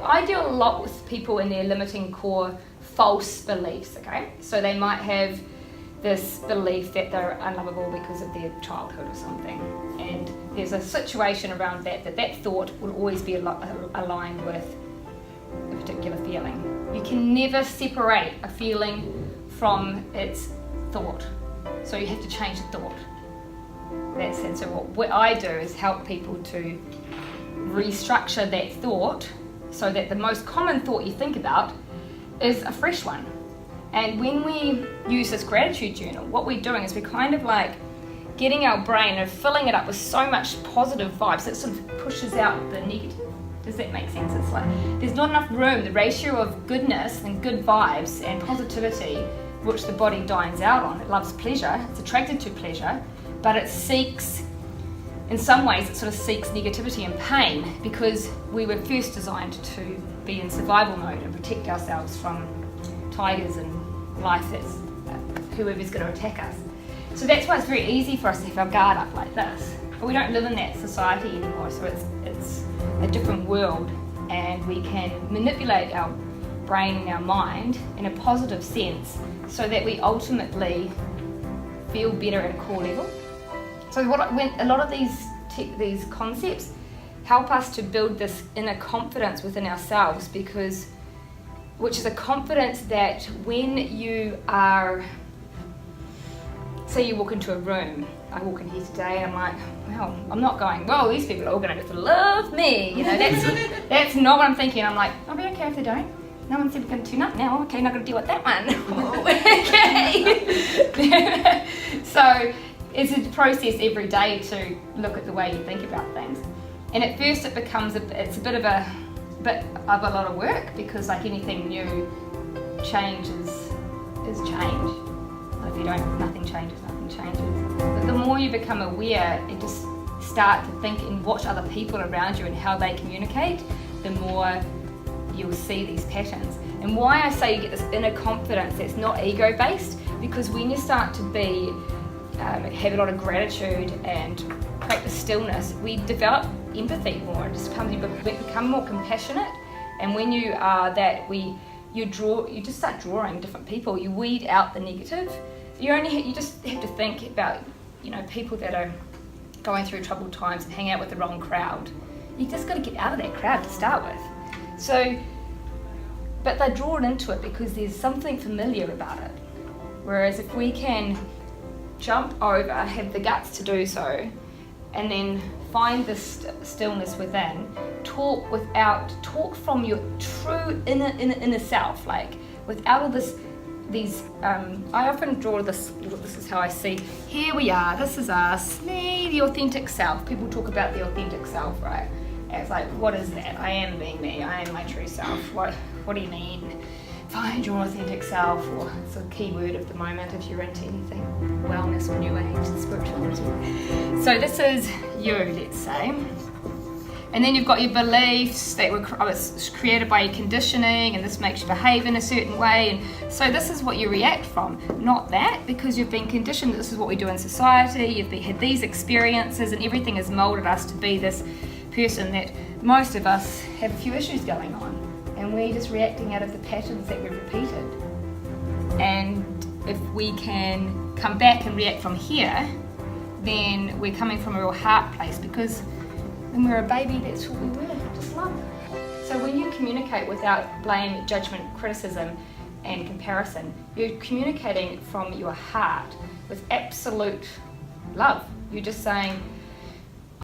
I deal a lot with people in their limiting core false beliefs, okay? So they might have this belief that they're unlovable because of their childhood or something, and there's a situation around that thought will always be aligned with a particular feeling. You can never separate a feeling from its thought, so you have to change the thought. That's it. So what I do is help people to restructure that thought so that the most common thought you think about is a fresh one. And when we use this gratitude journal, what we're doing is we're kind of like getting our brain and filling it up with so much positive vibes that sort of pushes out the negative. Does that make sense? It's like there's not enough room. The ratio of goodness and good vibes and positivity, which the body dines out on, it loves pleasure, it's attracted to pleasure, but it seeks, in some ways, it sort of seeks negativity and pain because we were first designed to be in survival mode and protect ourselves from tigers and life that's whoever's going to attack us. So that's why it's very easy for us to have our guard up like this. But we don't live in that society anymore, so it's a different world, and we can manipulate our brain and our mind in a positive sense so that we ultimately feel better at a core level. So when a lot of these concepts help us to build this inner confidence within ourselves, which is a confidence that when you are, say you walk into a room, I walk in here today and I'm like, well, I'm not going, well, these people are all going to love me, you know, that's not what I'm thinking. I'm like, I'll be okay if they don't. No one said we're going to tune up now. Okay, not going to deal with that one. Okay. So it's a process every day to look at the way you think about things. And at first it's a bit of a lot of work, because like anything new, change is change. If you don't, nothing changes. But the more you become aware and just start to think and watch other people around you and how they communicate, the more you'll see these patterns. And why I say you get this inner confidence that's not ego-based, because when you start to have a lot of gratitude and practice stillness, we develop empathy more. It just you become more compassionate. And when you are that, you just start drawing different people. You weed out the negative. You just have to think about, people that are going through troubled times and hang out with the wrong crowd. You just got to get out of that crowd to start with. So, but they're drawn into it because there's something familiar about it. Whereas if we can jump over, have the guts to do so, and then find this stillness within, talk from your true inner self, like without all these I often draw this is how I see, here we are, this is us, me, the authentic self. People talk about the authentic self, right? And it's like, what is that? I am being me, I am my true self. What do you mean? Find your authentic self, or it's a key word of the moment if you're into anything, wellness or new age, spirituality. So this is you, let's say. And then you've got your beliefs that was created by your conditioning, and this makes you behave in a certain way. And so this is what you react from, not that, because you've been conditioned that this is what we do in society. You've had these experiences, and everything has molded us to be this person that most of us have a few issues going on. And we're just reacting out of the patterns that we've repeated. And if we can come back and react from here, then we're coming from a real heart place, because when we were a baby, that's what we were, just love. So when you communicate without blame, judgment, criticism, and comparison, you're communicating from your heart with absolute love. You're just saying,